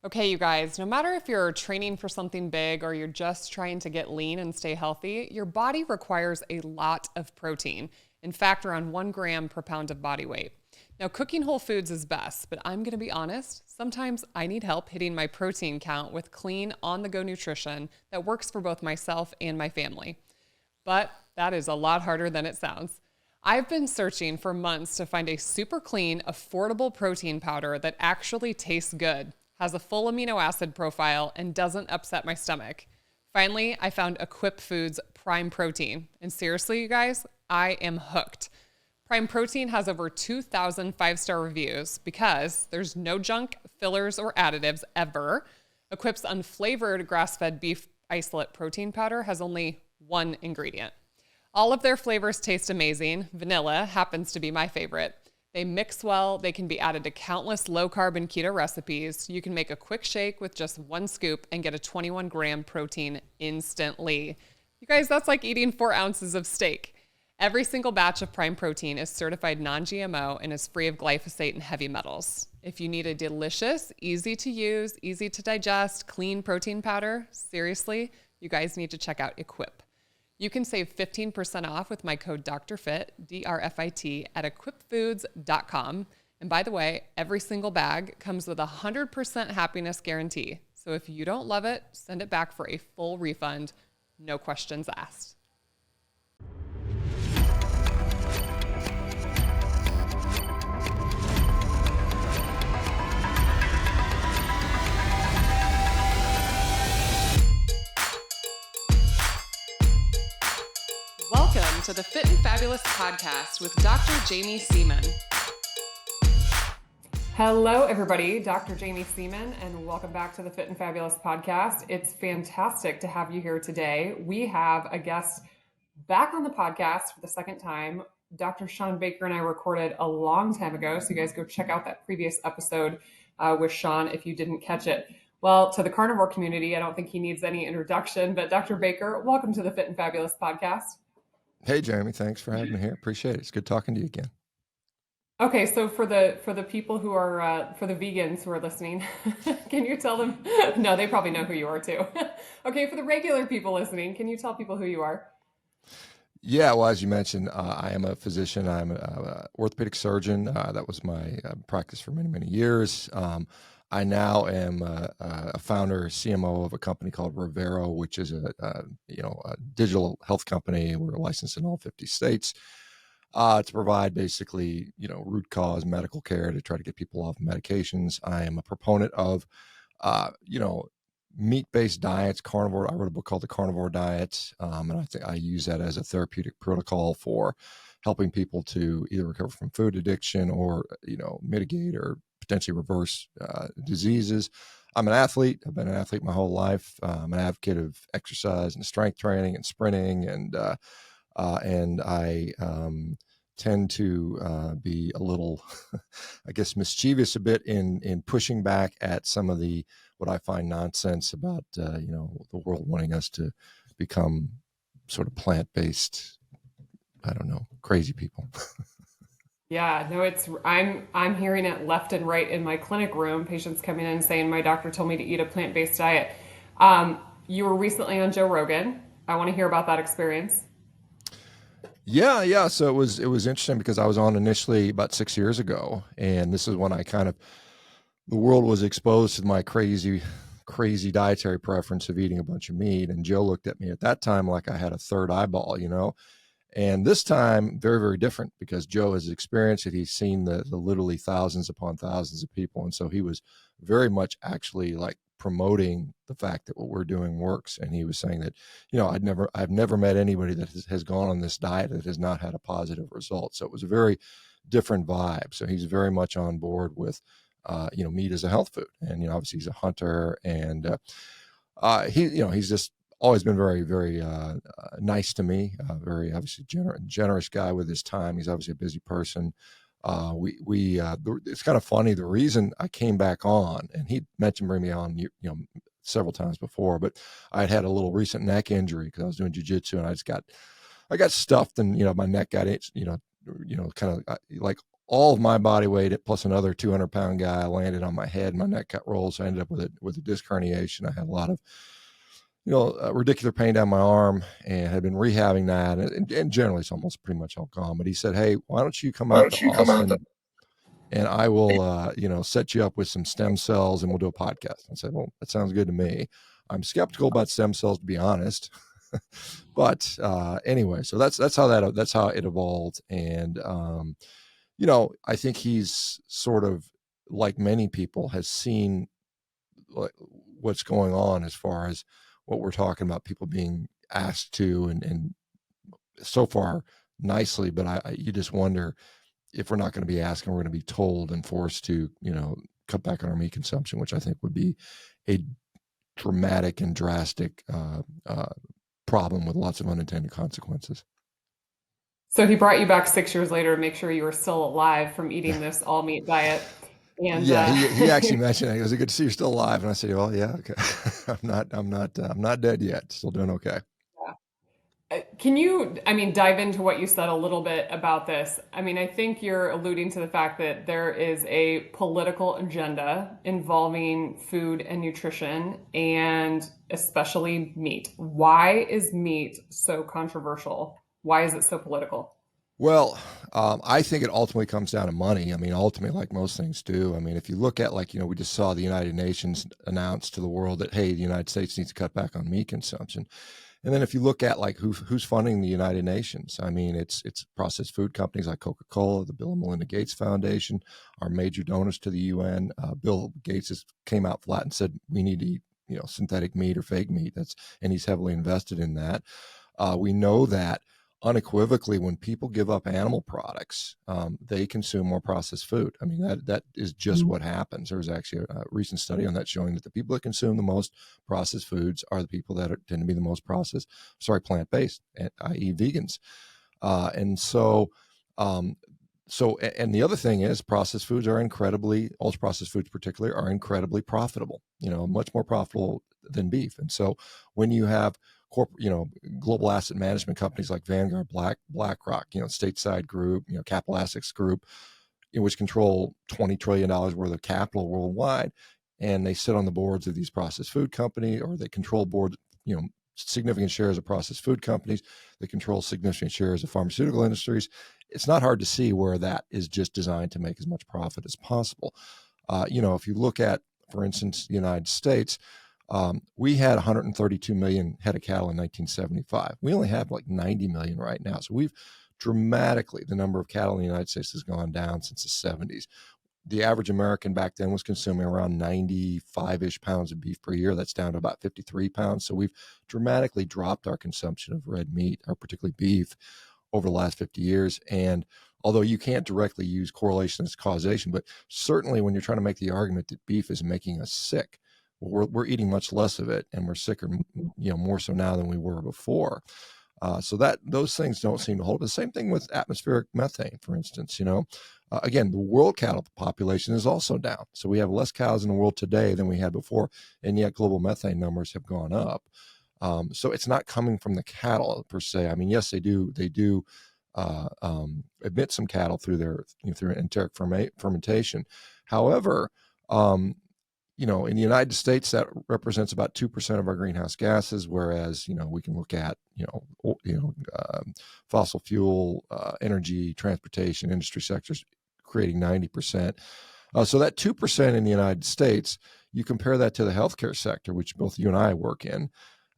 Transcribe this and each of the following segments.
Okay, you guys, no matter if you're training for something big or you're just trying to get lean and stay healthy, your body requires a lot of protein. In fact, around 1 gram per pound of body weight. Now, cooking whole foods is best, but I'm going to be honest, sometimes I need help hitting my protein count with clean, on the go nutrition that works for both myself and my family. But that is a lot harder than it sounds. I've been searching for months to find a super clean, affordable protein powder that actually tastes good, has a full amino acid profile, and doesn't upset my stomach. Finally, I found Equip Foods Prime Protein. And seriously, you guys, I am hooked. Prime Protein has over 2,000 five-star reviews because there's no junk, fillers, or additives ever. Equip's unflavored grass-fed beef isolate protein powder has only one ingredient. All of their flavors taste amazing. Vanilla happens to be my favorite. They mix well. They can be added to countless low-carb and keto recipes. You can make a quick shake with just 1 scoop and get a 21-gram protein instantly. You guys, that's like eating 4 ounces of steak. Every single batch of Prime Protein is certified non-GMO and is free of glyphosate and heavy metals. If you need a delicious, easy to use, easy to digest, clean protein powder, seriously, you guys need to check out Equip. You can save 15% off with my code DRFIT, DRFIT, at equipfoods.com. And by the way, every single bag comes with a 100% happiness guarantee. So if you don't love it, send it back for a full refund, no questions asked. Welcome to the Fit and Fabulous podcast with Dr. JAIME Seaman. Hello, everybody. Dr. JAIME Seaman, and welcome back to the Fit and Fabulous podcast. It's fantastic to have you here today. We have a guest back on the podcast for the second time. Dr. Shawn Baker and I recorded a long time ago, so you guys go check out that previous episode with Shawn if you didn't catch it. Well, to the carnivore community, I don't think he needs any introduction, but Dr. Baker, welcome to the Fit and Fabulous podcast. Hey, Jeremy, thanks for having me here. Appreciate it. It's good talking to you again. Okay, so for the people who are for the vegans who are listening, can you tell them? No, they probably know who you are too. Okay, for the regular people listening, can you tell people who you are? Yeah, well, as you mentioned, I am a physician. I'm an orthopedic surgeon. That was my practice for many, many years. I now am a founder, CMO of a company called Rivero, which is a digital health company. We're licensed in all 50 states to provide basically, root cause medical care to try to get people off medications. I am a proponent of, meat-based diets, carnivore. I wrote a book called The Carnivore Diet, and I think I use that as a therapeutic protocol for helping people to either recover from food addiction or, mitigate or potentially reverse diseases. I'm an athlete. I've been an athlete my whole life. I'm an advocate of exercise and strength training and sprinting, and I tend to be a little, I guess, mischievous a bit in pushing back at some of the what I find nonsense about the world wanting us to become sort of plant-based, I don't know, crazy people. Yeah, no, I'm hearing it left and right in my clinic room. Patients coming in and saying, "My doctor told me to eat a plant-based diet." You were recently on Joe Rogan. I want to hear about that experience. Yeah. So it was interesting because I was on initially about 6 years ago, and this is when the world was exposed to my crazy dietary preference of eating a bunch of meat. And Joe looked at me at that time like I had a third eyeball, And this time, very, very different because Joe has experienced it. He's seen the literally thousands upon thousands of people. And so he was very much actually like promoting the fact that what we're doing works. And he was saying that, I've never met anybody that has gone on this diet that has not had a positive result. So it was a very different vibe. So he's very much on board with, meat as a health food. And, obviously he's a hunter, and he's just always been very, very nice to me. Very obviously generous guy with his time. He's obviously a busy person. It's kind of funny. The reason I came back on, and he mentioned bring me on, several times before, but I had a little recent neck injury because I was doing jujitsu, and I got stuffed, and my neck got it, kind of like all of my body weight plus another 200-pound guy landed on my head. My neck got rolled, so I ended up with a disc herniation. I had a lot of ridiculous pain down my arm and had been rehabbing that. And generally, it's almost pretty much all gone. But he said, "Hey, why don't you come out to Austin and I will, set you up with some stem cells and we'll do a podcast." I said, "Well, that sounds good to me." I'm skeptical about stem cells, to be honest. But anyway, so that's how it evolved. And, I think he's sort of, like many people, has seen what's going on as far as what we're talking about, people being asked to, and so far nicely, but you just wonder if we're not going to be asked and we're going to be told and forced to, cut back on our meat consumption, which I think would be a dramatic and drastic problem with lots of unintended consequences. So he brought you back 6 years later to make sure you were still alive from eating this all meat diet. And Yeah, he actually mentioned it. He goes, "Good to see you're still alive." And I said, "Well, yeah, okay. I'm not dead yet. Still doing okay." can you, I mean, dive into what you said a little bit about this? I mean, I think you're alluding to the fact that there is a political agenda involving food and nutrition, and especially meat. Why is meat so controversial? Why is it so political? Well, I think it ultimately comes down to money. I mean, ultimately, like most things do. I mean, if you look at, like, we just saw the United Nations announce to the world that, hey, the United States needs to cut back on meat consumption. And then if you look at, like, who's funding the United Nations, I mean, it's processed food companies like Coca-Cola, the Bill and Melinda Gates Foundation, our major donors to the UN. Bill Gates came out flat and said we need to eat, synthetic meat or fake meat. And he's heavily invested in that. We know that unequivocally, when people give up animal products, they consume more processed food. I mean, that is just what happens. There was actually a recent study on that showing that the people that consume the most processed foods are the people that tend to be the most plant-based, i.e. vegans. And so, and the other thing is, ultra processed foods particularly, are incredibly profitable, much more profitable than beef. And so when you have global asset management companies like Vanguard, BlackRock, Stateside Group, Capital Assets Group, which control $20 trillion worth of capital worldwide, and they sit on the boards of these processed food companies, or they control significant shares of processed food companies. They control significant shares of pharmaceutical industries. It's not hard to see where that is just designed to make as much profit as possible. If you look at, for instance, the United States, we had 132 million head of cattle in 1975. We only have like 90 million right now. So the number of cattle in the United States has gone down since the 70s. The average American back then was consuming around 95-ish pounds of beef per year. That's down to about 53 pounds. So we've dramatically dropped our consumption of red meat, or particularly beef, over the last 50 years. And although you can't directly use correlation as causation, but certainly when you're trying to make the argument that beef is making us sick, we're eating much less of it, and we're sicker, more so now than we were before. So that those things don't seem to hold. The same thing with atmospheric methane, for instance. Again, the world cattle population is also down. So we have less cows in the world today than we had before, and yet global methane numbers have gone up. So it's not coming from the cattle per se. I mean, yes, they do emit some cattle through through enteric fermentation. However, in the United States, that represents about 2% of our greenhouse gases, whereas, we can look at, fossil fuel, energy, transportation, industry sectors creating 90%. So that 2% in the United States, you compare that to the healthcare sector, which both you and I work in.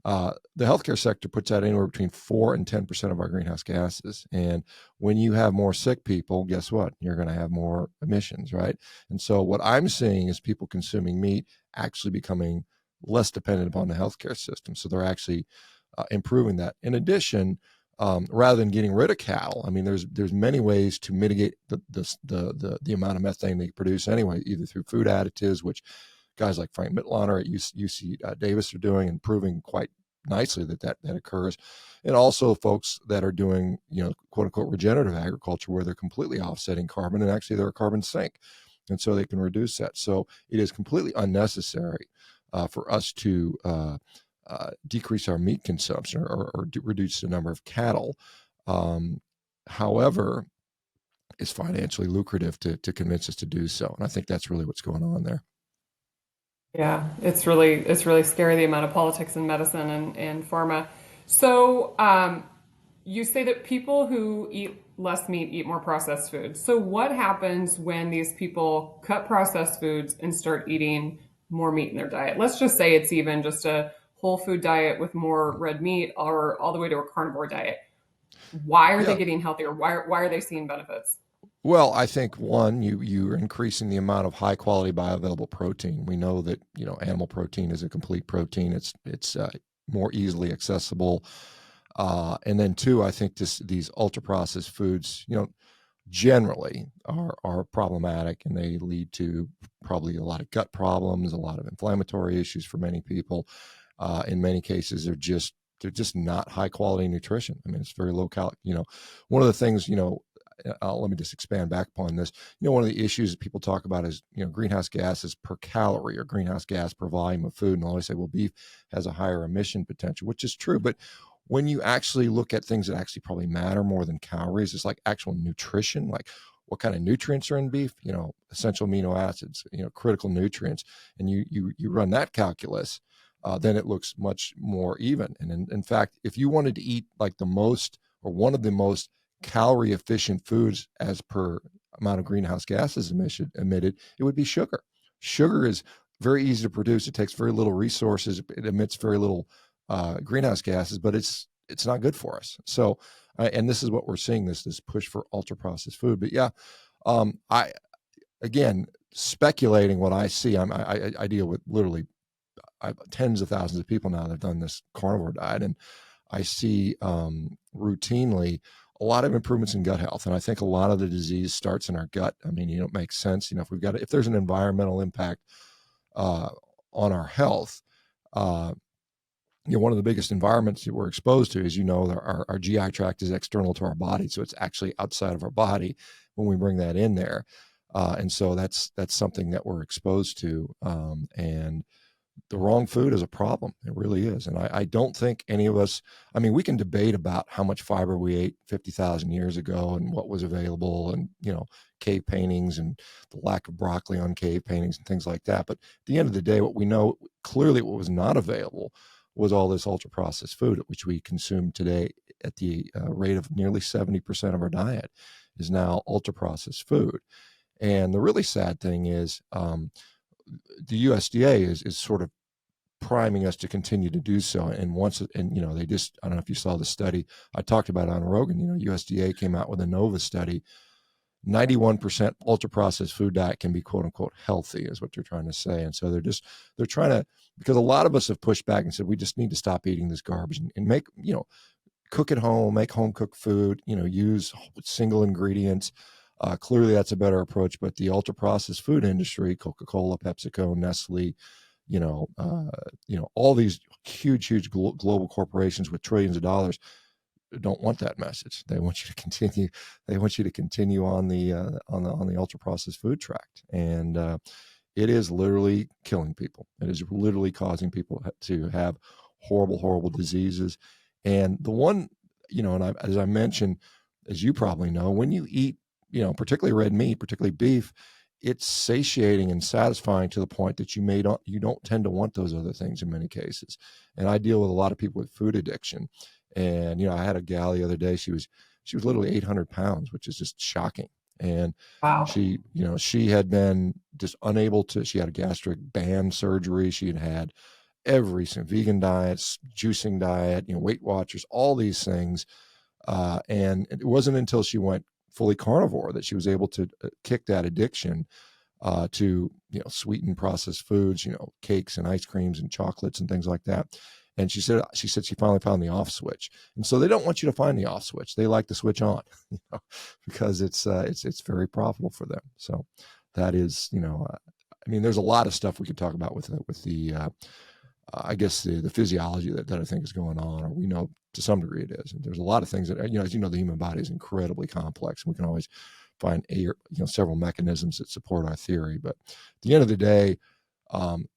The healthcare sector puts out anywhere between 4 and 10% of our greenhouse gases. And when you have more sick people, guess what? You're going to have more emissions, right? And so what I'm seeing is people consuming meat actually becoming less dependent upon the healthcare system. So they're actually improving that. In addition, rather than getting rid of cattle, I mean, there's many ways to mitigate the amount of methane they produce anyway, either through food additives, which guys like Frank Mitloner at UC Davis are doing, and proving quite nicely that occurs. And also folks that are doing, quote unquote, regenerative agriculture, where they're completely offsetting carbon, and actually they're a carbon sink. And so they can reduce that. So it is completely unnecessary for us to decrease our meat consumption, or reduce the number of cattle. However, is financially lucrative to convince us to do so. And I think that's really what's going on there. Yeah, it's really scary the amount of politics in medicine and pharma. So you say that people who eat less meat eat more processed foods. So what happens when these people cut processed foods and start eating more meat in their diet? Let's just say it's even just a whole food diet with more red meat or all the way to a carnivore diet. Why are they Yeah. getting healthier? Why are they seeing benefits? Well, I think one, you're increasing the amount of high quality bioavailable protein. We know that animal protein is a complete protein. It's more easily accessible. And then two, I think these ultra processed foods, generally are problematic, and they lead to probably a lot of gut problems, a lot of inflammatory issues for many people. In many cases, they're just not high quality nutrition. I mean, it's very low cal. One of the things, let me just expand back upon this. One of the issues that people talk about is, greenhouse gases per calorie or greenhouse gas per volume of food. And I always say, well, beef has a higher emission potential, which is true. But when you actually look at things that actually probably matter more than calories, it's like actual nutrition, like what kind of nutrients are in beef, essential amino acids, critical nutrients. And you run that calculus, then it looks much more even. And in fact, if you wanted to eat like the most or one of the most calorie efficient foods as per amount of greenhouse gases emitted, it would be sugar. Sugar is very easy to produce. It takes very little resources. It emits very little greenhouse gases, but it's not good for us. So, and this is what we're seeing, this push for ultra processed food. But yeah, I again speculating what I see. I deal with literally tens of thousands of people now that have done this carnivore diet, and I see routinely a lot of improvements in gut health. And I think a lot of the disease starts in our gut. I mean, it makes sense. If there's an environmental impact uh, on our health, uh, one of the biggest environments that we're exposed to is, our GI tract is external to our body. So it's actually outside of our body when we bring that in there. And so that's something that we're exposed to. And the wrong food is a problem. It really is. And I don't think any of us, I mean, we can debate about how much fiber we ate 50,000 years ago and what was available and, cave paintings and the lack of broccoli on cave paintings and things like that. But at the end of the day, what we know clearly, what was not available was all this ultra processed food, which we consume today at the rate of nearly 70% of our diet is now ultra processed food. And the really sad thing is, the USDA is sort of priming us to continue to do so. And they just, I don't know if you saw the study I talked about on Rogan, USDA came out with a NOVA study. 91% ultra processed food diet can be quote unquote healthy is what they're trying to say. And so they're trying to, because a lot of us have pushed back and said, we just need to stop eating this garbage and make, cook at home, make home cooked food, use single ingredients. Clearly that's a better approach, but the ultra processed food industry, Coca-Cola, PepsiCo, Nestle, all these huge global corporations with trillions of dollars don't want that message. They want you to continue. They want you to continue on the ultra processed food tract, and it is literally killing people. It is literally causing people to have horrible diseases. And the one, as I mentioned, as you probably know, when you eat, particularly red meat, particularly beef, it's satiating and satisfying to the point that you don't tend to want those other things in many cases. And I deal with a lot of people with food addiction. And I had a gal the other day. She was literally 800 pounds, which is just shocking. And Wow. she had been just unable to. She had a gastric band surgery. She had every vegan diets, juicing diet, Weight Watchers, all these things. And it wasn't until she went fully carnivore that she was able to kick that addiction to sweetened processed foods, cakes and ice creams and chocolates and things like that. And she said she finally found the off switch. And so they don't want you to find the off switch. They like the switch on, because it's very profitable for them. So that is, I mean, there's a lot of stuff we could talk about with the I guess the physiology that I think is going on, or we know to some degree it is. And there's a lot of things that, as the human body is incredibly complex. We can always find several mechanisms that support our theory. But at the end of the day,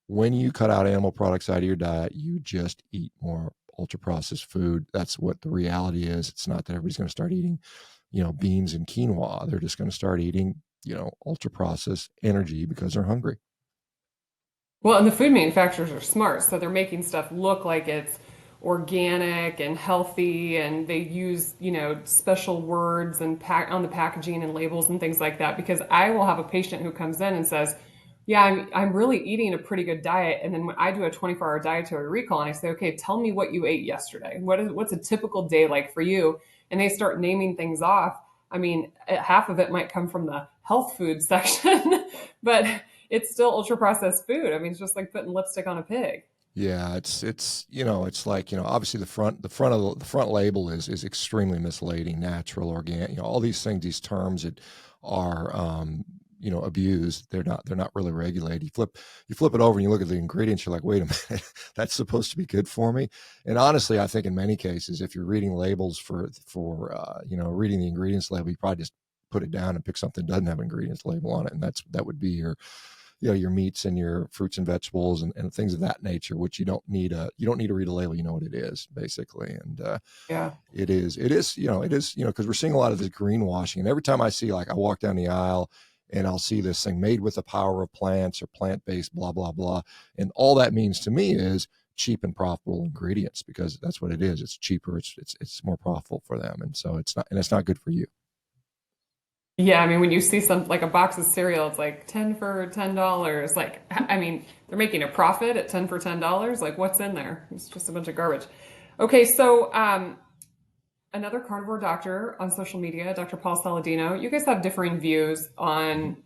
when you cut out animal products out of your diet, you just eat more ultra processed food. That's what the reality is. It's not that everybody's going to start eating, beans and quinoa. They're just going to start eating, ultra processed energy because they're hungry. Well, and the food manufacturers are smart, so they're making stuff look like it's organic and healthy, and they use, special words and pack on the packaging and labels and things like that. Because I will have a patient who comes in and says, "Yeah, I'm really eating a pretty good diet," and then when I do a 24-hour dietary recall, and I say, "Okay, tell me what you ate yesterday. What's a typical day like for you?" And they start naming things off. I mean, half of it might come from the health food section, but it's still ultra processed food. I mean, it's just like putting lipstick on a pig. Yeah, it's like, obviously the front label is extremely misleading. Natural, organic, all these things, these terms that are abused. They're not really regulated. You flip it over and you look at the ingredients. You're like, wait a minute, that's supposed to be good for me. And honestly, I think in many cases, if you're reading labels for reading the ingredients label, you probably just put it down and pick something that doesn't have an ingredients label on it, and that would be your meats and your fruits and vegetables and things of that nature, which you don't need to read a label. You know what it is, basically. And Yeah. it is because we're seeing a lot of this greenwashing. And every time I walk down the aisle and I'll see this thing made with the power of plants or plant-based, blah, blah, blah. And all that means to me is cheap and profitable ingredients, because that's what it is. It's cheaper. It's more profitable for them. And so it's not good for you. Yeah, I mean, when you see some like a box of cereal, it's like 10 for $10. Like, I mean, they're making a profit at 10 for $10. Like, what's in there? It's just a bunch of garbage. Okay, so another carnivore doctor on social media, Dr. Paul Saladino, you guys have differing views on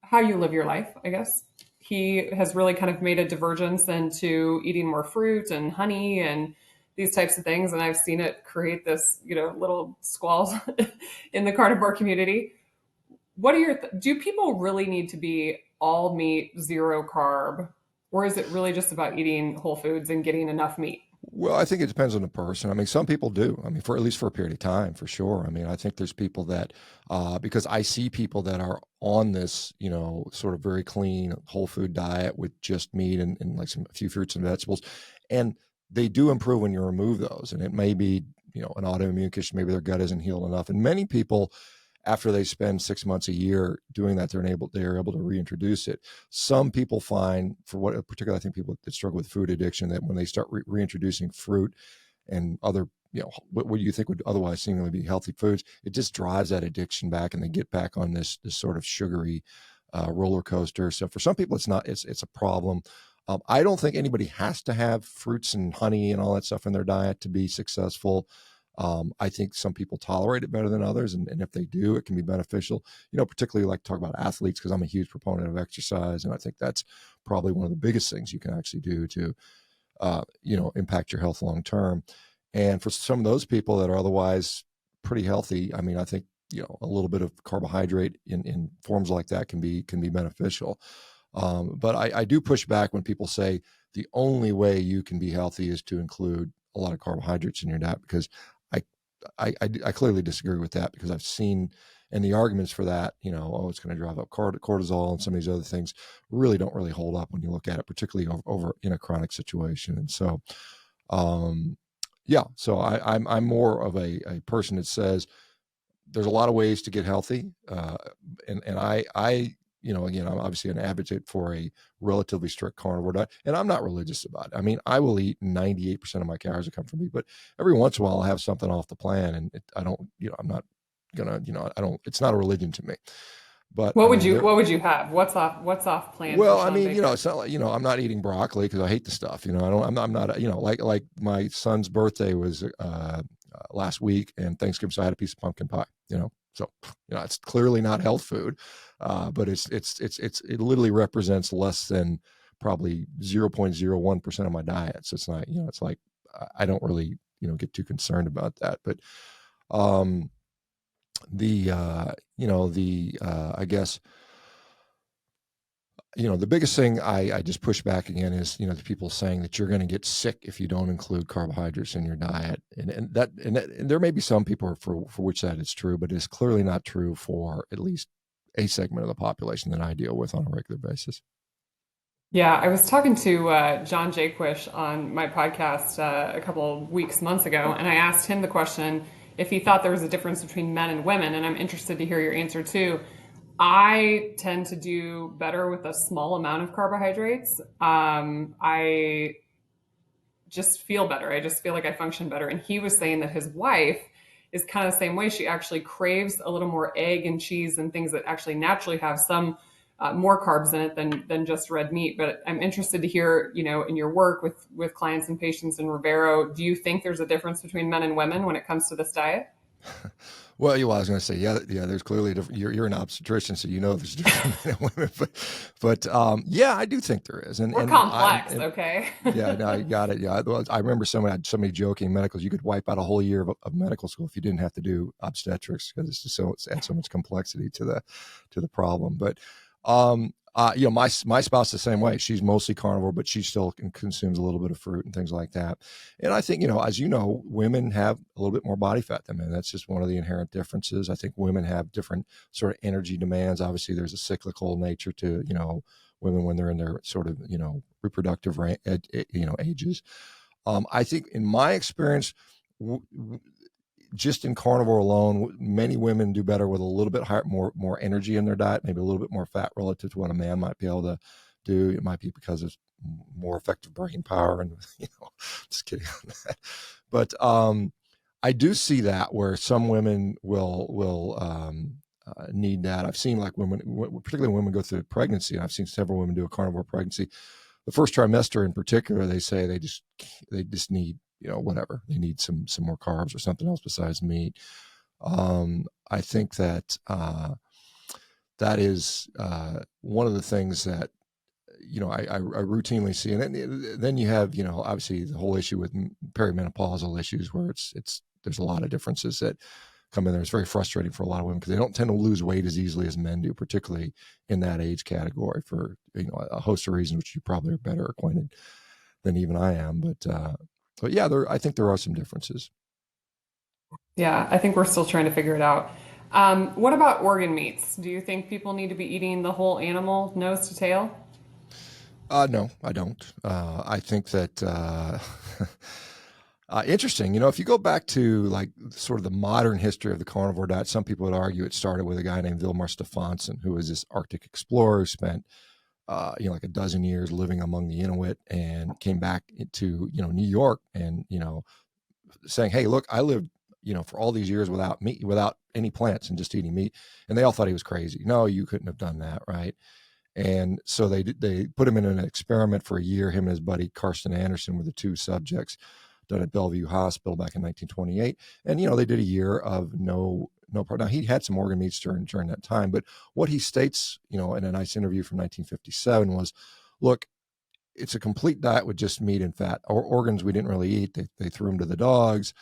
how you live your life, I guess. He has really kind of made a divergence into eating more fruit and honey and these types of things. And I've seen it create this, little squalls in the carnivore community. What are do people really need to be all meat, zero carb, or is it really just about eating whole foods and getting enough meat? Well, I think it depends on the person. I mean, some people do. I mean, for at least for a period of time, for sure. I mean, I think there's people that, because I see people that are on this, sort of very clean whole food diet with just meat and like a few fruits and vegetables, and they do improve when you remove those. And it may be, an autoimmune condition, maybe their gut isn't healed enough. And many people, after they spend 6 months, a year doing that, they're able to reintroduce it. Some people find, for what particularly, I think people that struggle with food addiction, that when they start reintroducing fruit and other, what you think would otherwise seemingly be healthy foods, it just drives that addiction back, and they get back on this sort of sugary roller coaster. So for some people, it's a problem. I don't think anybody has to have fruits and honey and all that stuff in their diet to be successful. I think some people tolerate it better than others, and if they do, it can be beneficial. Particularly like to talk about athletes, because I'm a huge proponent of exercise, and I think that's probably one of the biggest things you can actually do to, impact your health long term. And for some of those people that are otherwise pretty healthy, I mean, I think a little bit of carbohydrate in forms like that can be beneficial. But I do push back when people say the only way you can be healthy is to include a lot of carbohydrates in your diet, because I, I clearly disagree with that, because I've seen, and the arguments for that, it's going to drive up cortisol and some of these other things really don't really hold up when you look at it, particularly over in a chronic situation. And so, yeah, so I'm more of a person that says there's a lot of ways to get healthy. And again, I'm obviously an advocate for a relatively strict carnivore diet, and I'm not religious about it. I mean, I will eat 98% of my calories that come from me, but every once in a while I'll have something off the plan, and I don't, I'm not gonna, I don't, it's not a religion to me. But I mean, What would you have? What's off plan for well, I Shawn mean, Baker? it's not like, I'm not eating broccoli because I hate the stuff. I'm not, like my son's birthday was last week, and Thanksgiving, so I had a piece of pumpkin pie. So it's clearly not health food, but it literally represents less than probably 0.01% of my diet. So it's not, it's like I don't really get too concerned about that. But um, I guess the biggest thing I just push back again is, the people saying that you're going to get sick if you don't include carbohydrates in your diet. And there may be some people for which that is true, but it's clearly not true for at least a segment of the population that I deal with on a regular basis. Yeah, I was talking to John Jaquish on my podcast a couple of months ago, and I asked him the question if he thought there was a difference between men and women, and I'm interested to hear your answer too. I tend to do better with a small amount of carbohydrates. I just feel better. I just feel like I function better. And he was saying that his wife is kind of the same way. She actually craves a little more egg and cheese and things that actually naturally have some more carbs in it than just red meat. But I'm interested to hear, in your work with clients and patients in Rivero, do you think there's a difference between men and women when it comes to this diet? Well, I was going to say, yeah. There's clearly a different. You're an obstetrician, so you know there's a difference between men and women. But yeah, I do think there is, We're and complex, okay? yeah, no, you got it. Yeah, well, I remember somebody joking medicals. You could wipe out a whole year of medical school if you didn't have to do obstetrics because it's adds so much complexity to the problem. But my spouse the same way. She's mostly carnivore, but she still consumes a little bit of fruit and things like that. And I think as you know, women have a little bit more body fat than men. That's just one of the inherent differences. I think women have different sort of energy demands. Obviously, there's a cyclical nature to women when they're in their sort of reproductive ages. I think in my experience, just in carnivore alone, many women do better with a little bit higher, more energy in their diet, maybe a little bit more fat relative to what a man might be able to do. It might be because of more effective brain power, and just kidding on that. But I do see that where some women will need that. I've seen like women, particularly when women go through pregnancy, and I've seen several women do a carnivore pregnancy. The first trimester in particular, they say they just need whatever, they need some more carbs or something else besides meat. I think that that is one of the things that I routinely see, and then you have obviously the whole issue with perimenopausal issues where there's a lot of differences that come in there. It's very frustrating for a lot of women because they don't tend to lose weight as easily as men do, particularly in that age category for a host of reasons, which you probably are better acquainted than even I am. But yeah, I think there are some differences. Yeah, I think we're still trying to figure it out. What about organ meats? Do you think people need to be eating the whole animal, nose to tail? No, I don't. I think that interesting. If you go back to like sort of the modern history of the carnivore diet, some people would argue it started with a guy named Vilmar Stefansson, who was this Arctic explorer who spent like a dozen years living among the Inuit and came back to New York and saying, "Hey, look, I lived for all these years without meat, without any plants, and just eating meat," and they all thought he was crazy. No, you couldn't have done that, right? And so they put him in an experiment for a year. Him and his buddy Karsten Anderson were the two subjects, done at Bellevue Hospital back in 1928. And they did a year of no part. Now he had some organ meats during that time, but what he states, in a nice interview from 1957 was, look, it's a complete diet with just meat and fat. Or organs we didn't really eat. They threw them to the dogs.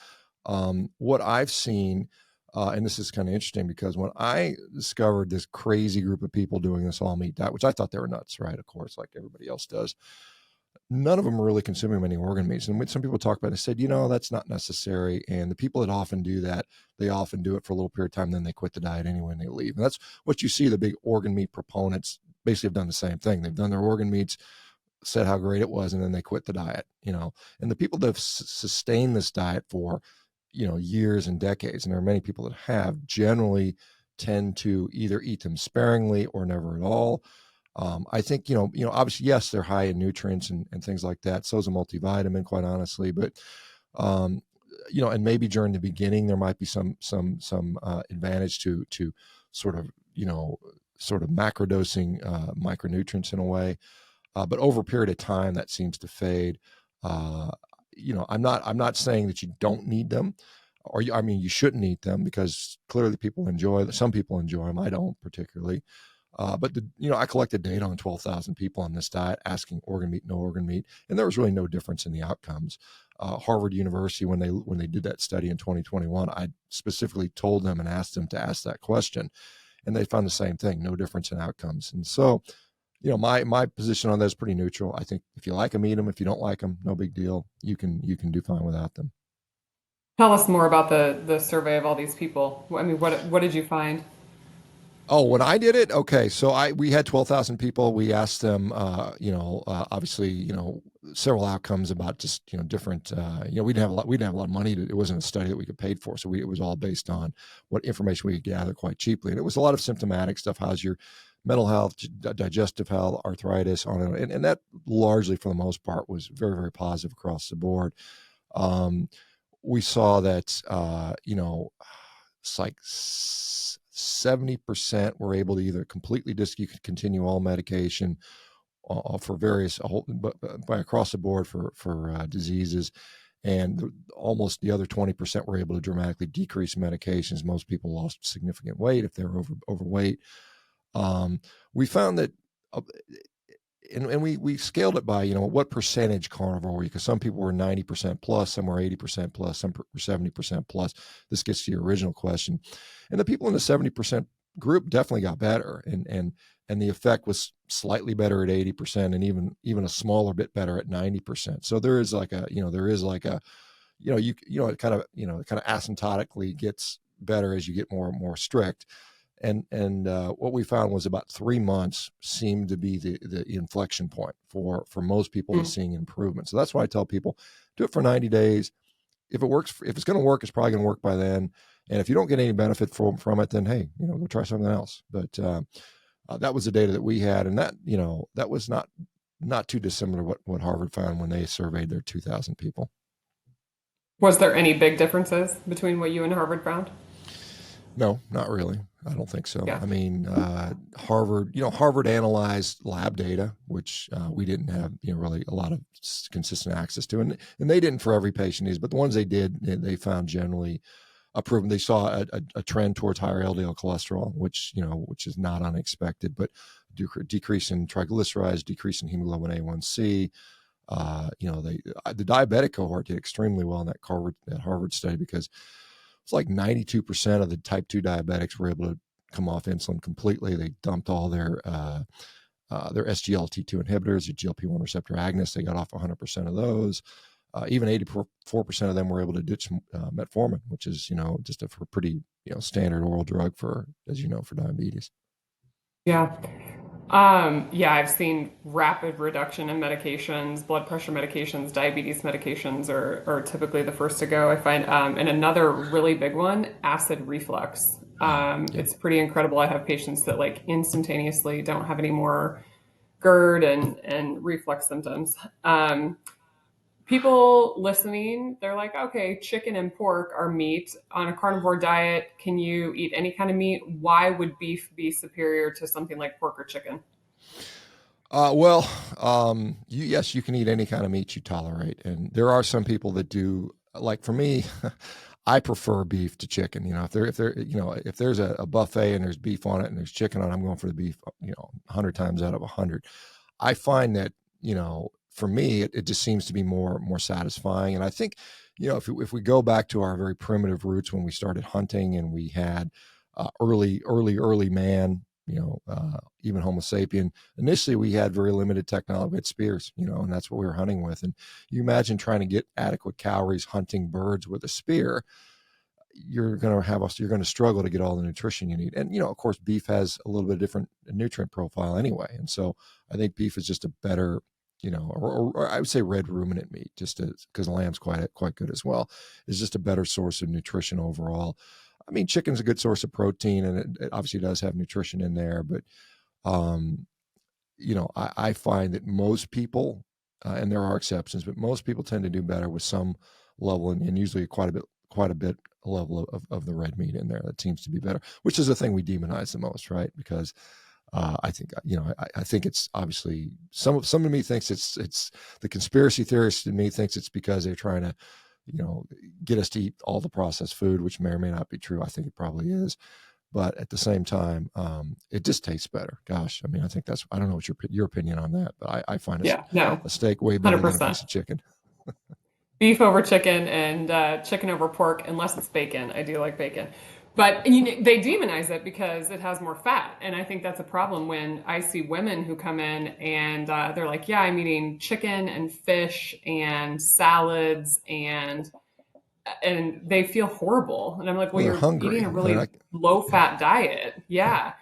What I've seen, and this is kind of interesting because when I discovered this crazy group of people doing this all meat diet, which I thought they were nuts, right? Of course, like everybody else does. None of them are really consuming many organ meats. And when some people talk about it, they said, that's not necessary. And the people that often do that, they often do it for a little period of time, then they quit the diet anyway and they leave. And that's what you see. The big organ meat proponents basically have done the same thing. They've done their organ meats, said how great it was, and then they quit the diet, And the people that have sustained this diet for, years and decades, and there are many people that have, generally tend to either eat them sparingly or never at all. I think, obviously, yes, they're high in nutrients and things like that. So is a multivitamin, quite honestly. But, and maybe during the beginning, there might be some advantage to sort of, sort of macrodosing micronutrients in a way. But over a period of time, that seems to fade. I'm not saying that you don't need them, or you shouldn't eat them because clearly some people enjoy them. I don't particularly. But I collected data on 12,000 people on this diet, asking organ meat, no organ meat, and there was really no difference in the outcomes. Harvard University, when they did that study in 2021, I specifically told them and asked them to ask that question, and they found the same thing, no difference in outcomes. And so, my position on that is pretty neutral. I think if you like them, eat them. If you don't like them, no big deal. You can do fine without them. Tell us more about the survey of all these people. I mean, what did you find? Oh, when I did it, okay. So we had 12,000 people. We asked them, obviously, several outcomes about just different. We didn't have a lot of money. It wasn't a study that we could pay for, so it was all based on what information we could gather quite cheaply, and it was a lot of symptomatic stuff. How's your mental health, digestive health, arthritis, on and that largely for the most part was very, very positive across the board. Um, we saw that it's like 70% were able to either completely discontinue all medication for various, but by across the board for diseases, and almost the other 20% were able to dramatically decrease medications. Most people lost significant weight if they were overweight. We found that, and we scaled it by what percentage carnivore were you, because some people were 90% plus, some were 80% plus, some were 70% plus. This gets to your original question, and the people in the 70% group definitely got better, and the effect was slightly better at 80%, and even a smaller bit better at 90%. So there is like a it kind of asymptotically gets better as you get more and more strict. And what we found was about 3 months seemed to be the inflection point for most people to seeing improvement. So that's why I tell people, do it for 90 days. If it works, if it's going to work, it's probably going to work by then. And if you don't get any benefit from it, then hey, go try something else. But that was the data that we had, and that was not too dissimilar to what Harvard found when they surveyed their 2,000 people. Was there any big differences between what you and Harvard found? No, not really. I don't think so. Yeah. I mean, Harvard analyzed lab data, which we didn't have, really a lot of consistent access to, and they didn't for every patient, but the ones they did, they found generally proven. They saw a trend towards higher LDL cholesterol, which is not unexpected, but decrease in triglycerides, decrease in hemoglobin A1C. The diabetic cohort did extremely well in that Harvard study, because it's like 92% of the type 2 diabetics were able to come off insulin completely. They dumped all their SGLT2 inhibitors, the GLP-1 receptor agonists. They got off 100% of those. Even 84% of them were able to ditch metformin, which is, just a pretty, standard oral drug for diabetes. Yeah. Yeah, I've seen rapid reduction in medications, blood pressure medications, diabetes medications are typically the first to go. I find, and another really big one, acid reflux. It's pretty incredible. I have patients that like instantaneously don't have any more GERD and reflux symptoms. People listening, they're like, okay, chicken and pork are meat. On a carnivore diet, can you eat any kind of meat? Why would beef be superior to something like pork or chicken? Yes, you can eat any kind of meat you tolerate, and there are some people that do. Like for me, I prefer beef to chicken. If there's a buffet and there's beef on it and there's chicken on it, I'm going for the beef. 100 times out of 100. I find that for me, it just seems to be more satisfying. And I think, if we go back to our very primitive roots when we started hunting and we had early man, even Homo sapien, initially we had very limited technology. We had spears, and that's what we were hunting with. And you imagine trying to get adequate calories hunting birds with a spear. You're going to struggle to get all the nutrition you need. And, of course, beef has a little bit different nutrient profile anyway. And so I think beef is just a better, or I would say red ruminant meat, just because lamb's quite good as well, is just a better source of nutrition overall. I mean, chicken's a good source of protein, and it obviously does have nutrition in there. But, I find that most people, and there are exceptions, but most people tend to do better with some level, and usually quite a bit level of the red meat in there. That seems to be better, which is the thing we demonize the most, right? Because I think I think it's obviously some of me thinks it's the conspiracy theorist in me thinks it's because they're trying to get us to eat all the processed food, which may or may not be true. I think it probably is, but at the same time, it just tastes better. Gosh, I mean, I don't know what your opinion on that, but I find a steak way better than a piece of chicken. Beef over chicken and chicken over pork, unless it's bacon. I do like bacon. But they demonize it because it has more fat. And I think that's a problem when I see women who come in and they're like, yeah, I'm eating chicken and fish and salads and they feel horrible. And I'm like, well, Well, they're you're hungry. eating a really low fat diet. Yeah.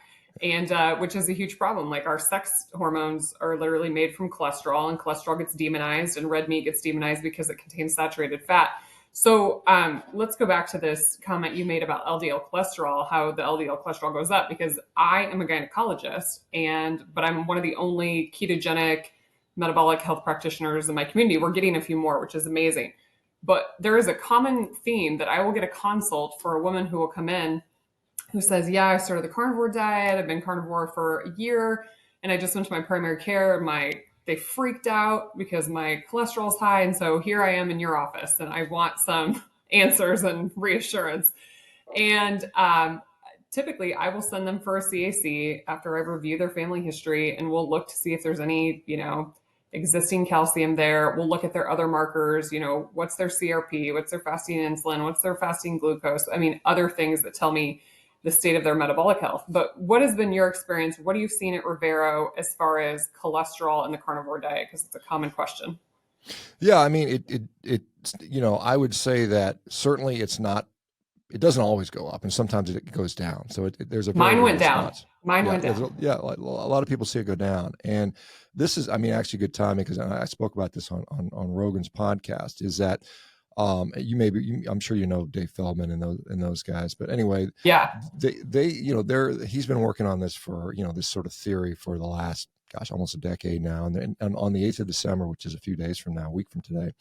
and which is a huge problem. Like our sex hormones are literally made from cholesterol, and cholesterol gets demonized, and red meat gets demonized because it contains saturated fat. So let's go back to this comment you made about LDL cholesterol, how the LDL cholesterol goes up, because I am a gynecologist, but I'm one of the only ketogenic metabolic health practitioners in my community. We're getting a few more, which is amazing. But there is a common theme that I will get a consult for a woman who will come in who says, yeah, I started the carnivore diet. I've been carnivore for a year, and I just went to my primary care. They freaked out because my cholesterol is high, and so here I am in your office, and I want some answers and reassurance. And typically, I will send them for a CAC after I review their family history, and we'll look to see if there's any, existing calcium there. We'll look at their other markers, what's their CRP, what's their fasting insulin, what's their fasting glucose. I mean, other things that tell me the state of their metabolic health. But what has been your experience? What have you seen at Rivero as far as cholesterol in the carnivore diet? Because it's a common question. Yeah, I mean, I would say that certainly it doesn't always go up, and sometimes it goes down. So there's a very Mine went little down. response. Mine Yeah, went down. yeah, a lot of people see it go down, and this is, I mean, actually good timing, because I spoke about this on Rogan's podcast. Is that I'm sure Dave Feldman and those guys, but anyway, Yeah. he's been working on this for this sort of theory for the last, gosh, almost a decade now, and on the 8th of December, which is a few days from now, a week from today.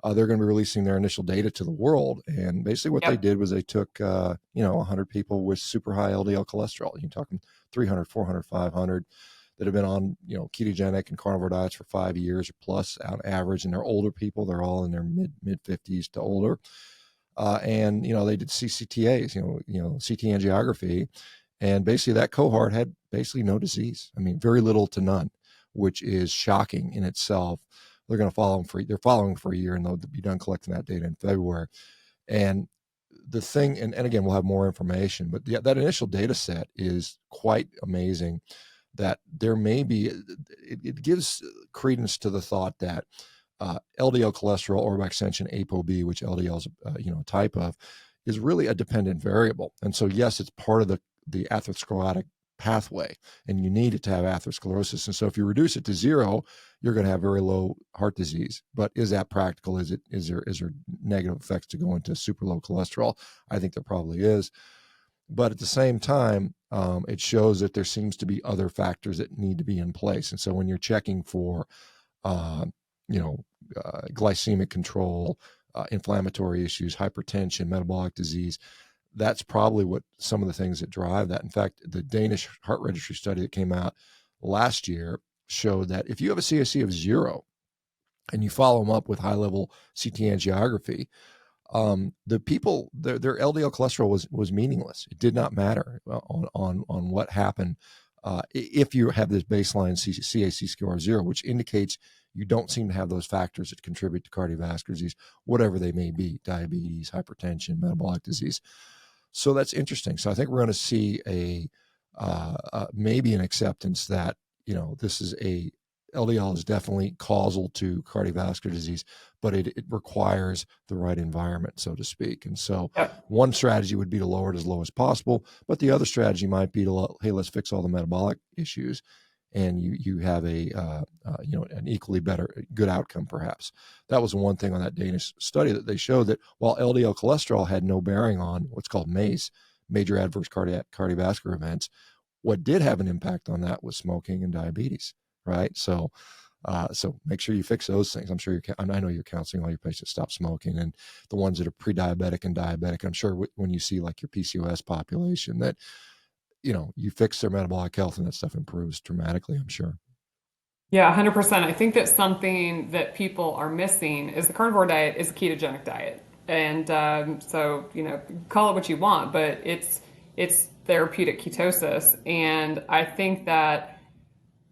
They're going to be releasing their initial data to the world. And basically what they did was they took, 100 people with super high LDL cholesterol. You're talking 300, 400, 500 that have been on, ketogenic and carnivore diets for 5 years or plus on average. And they're older people. They're all in their mid 50s to older. And they did CCTAs, CT angiography. And basically that cohort had basically no disease. I mean, very little to none, which is shocking in itself. They're going to they're following for a year, and they'll be done collecting that data in February. And the thing, and again, we'll have more information, but that initial data set is quite amazing, that there may be, it gives credence to the thought that LDL cholesterol, or by extension ApoB, which LDL is a type of, is really a dependent variable. And so, yes, it's part of the atherosclerotic pathway, and you need it to have atherosclerosis. And so if you reduce it to zero, you're going to have very low heart disease. But is that practical? Is there negative effects to go into super low cholesterol? I think there probably is. But at the same time, it shows that there seems to be other factors that need to be in place. And so when you're checking for, glycemic control, inflammatory issues, hypertension, metabolic disease, that's probably what some of the things that drive that. In fact, the Danish Heart Registry study that came out last year showed that if you have a CAC of 0 and you follow them up with high-level CT angiography, the people, their LDL cholesterol was meaningless. It did not matter on what happened if you have this baseline CAC score of 0, which indicates you don't seem to have those factors that contribute to cardiovascular disease, whatever they may be: diabetes, hypertension, metabolic disease. So that's interesting. So I think we're going to see maybe an acceptance that, this is LDL is definitely causal to cardiovascular disease, but it requires the right environment, so to speak. And so one strategy would be to lower it as low as possible, but the other strategy might be to, hey, let's fix all the metabolic issues, and you have an equally good outcome, perhaps. That was one thing on that Danish study, that they showed that while LDL cholesterol had no bearing on what's called MACE, major adverse cardiovascular events, what did have an impact on that was smoking and diabetes, right? So make sure you fix those things. I'm sure I know you're counseling all your patients to stop smoking, and the ones that are pre-diabetic and diabetic. I'm sure when you see like your PCOS population that, you fix their metabolic health and that stuff improves dramatically, I'm sure. Yeah, 100%. I think that something that people are missing is the carnivore diet is a ketogenic diet. And so, call it what you want, but it's therapeutic ketosis. And I think that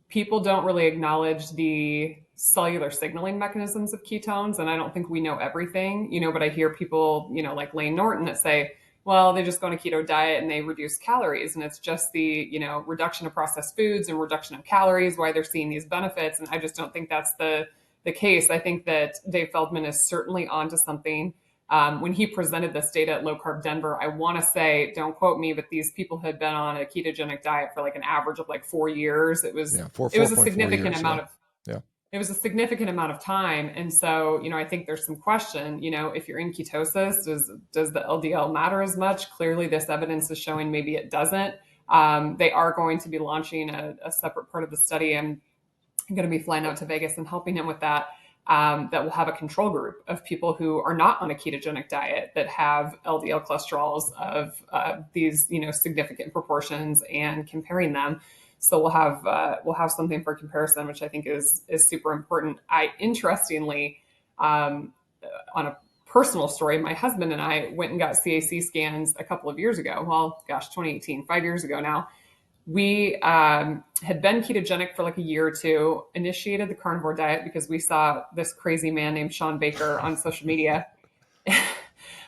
people don't really acknowledge the cellular signaling mechanisms of ketones. And I don't think we know everything, but I hear people, like Lane Norton, that say, well, they just go on a keto diet and they reduce calories. And it's just the, reduction of processed foods and reduction of calories, why they're seeing these benefits. And I just don't think that's the case. I think that Dave Feldman is certainly onto something. When he presented this data at Low Carb Denver, I want to say, don't quote me, but these people had been on a ketogenic diet for like an average of like 4 years. Yeah, It was a 4.4 significant years. Yeah. amount of Yeah. it was a significant amount of time. And so, I think there's some question, if you're in ketosis, does the LDL matter as much? Clearly, this evidence is showing maybe it doesn't. They are going to be launching a separate part of the study. I'm going to be flying out to Vegas and helping him with that. That will have a control group of people who are not on a ketogenic diet that have LDL cholesterols of these, significant proportions, and comparing them. So we'll have something for comparison, which I think is super important. I interestingly, on a personal story, my husband and I went and got CAC scans a couple of years ago. Well, gosh, 2018, 5 years ago now. We had been ketogenic for like a year or two, initiated the carnivore diet because we saw this crazy man named Shawn Baker on social media.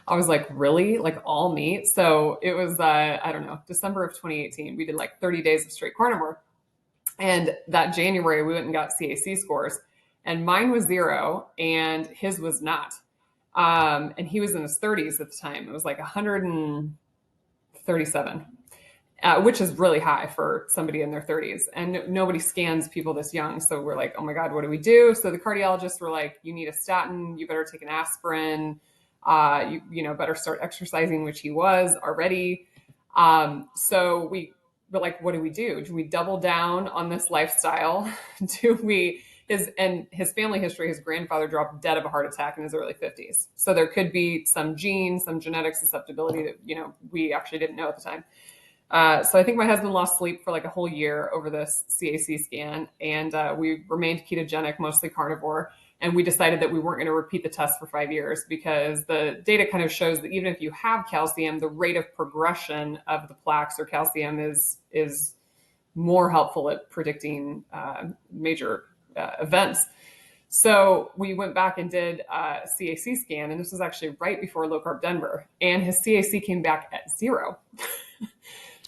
I was like, really? Like all meat? So it was, I don't know, December of 2018. We did like 30 days of straight carnivore. And that January, we went and got CAC scores, and mine was 0 and his was not. And he was in his 30s at the time. It was like 137. Which is really high for somebody in their 30s. And nobody scans people this young. So we're like, oh my God, what do we do? So the cardiologists were like, you need a statin, you better take an aspirin, you better start exercising, which he was already. So we were like, what do we do? Do we double down on this lifestyle? His family history, his grandfather dropped dead of a heart attack in his early 50s. So there could be some genes, some genetic susceptibility that, we actually didn't know at the time. So I think my husband lost sleep for like a whole year over this CAC scan, and we remained ketogenic, mostly carnivore. And we decided that we weren't going to repeat the test for 5 years because the data kind of shows that even if you have calcium, the rate of progression of the plaques or calcium is more helpful at predicting major events. So we went back and did a CAC scan, and this was actually right before Low Carb Denver, and his CAC came back at 0.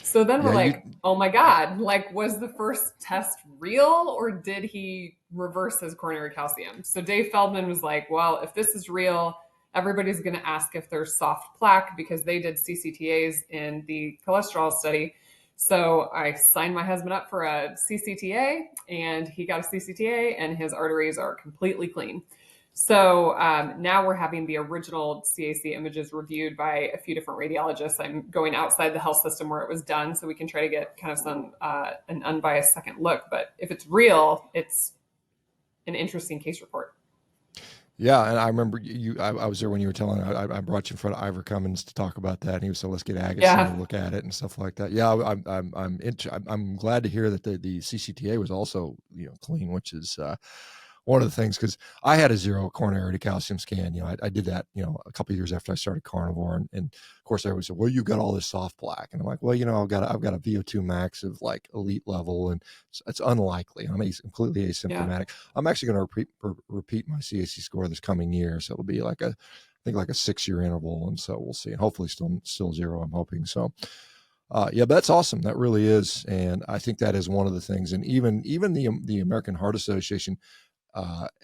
So then we're like, oh my God, like, was the first test real, or did he reverse his coronary calcium? So Dave Feldman was like, well, if this is real, everybody's going to ask if there's soft plaque because they did CCTAs in the cholesterol study. So I signed my husband up for a CCTA, and he got a CCTA, and his arteries are completely clean. So now we're having the original CAC images reviewed by a few different radiologists. I'm going outside the health system where it was done so we can try to get kind of an unbiased second look. But if it's real, it's an interesting case report. Yeah, and I remember I was there when you were telling. I brought you in front of Ivor Cummins to talk about that, and he was so let's get Agassiz to look at it and stuff like that. Yeah, I'm glad to hear that the CCTA was also clean, which is one of the things, because I had a 0 coronary calcium scan. I did that a couple of years after I started carnivore, and of course everybody said, well, you got all this soft plaque, and I'm like, well, I've got a VO2 max of like elite level, and it's unlikely. I'm completely asymptomatic. Yeah. I'm actually going to repeat my CAC score this coming year, so it'll be like a 6-year interval, and so we'll see, and hopefully still 0. I'm hoping so. Yeah, but that's awesome. That really is, and I think that is one of the things, and even the American Heart Association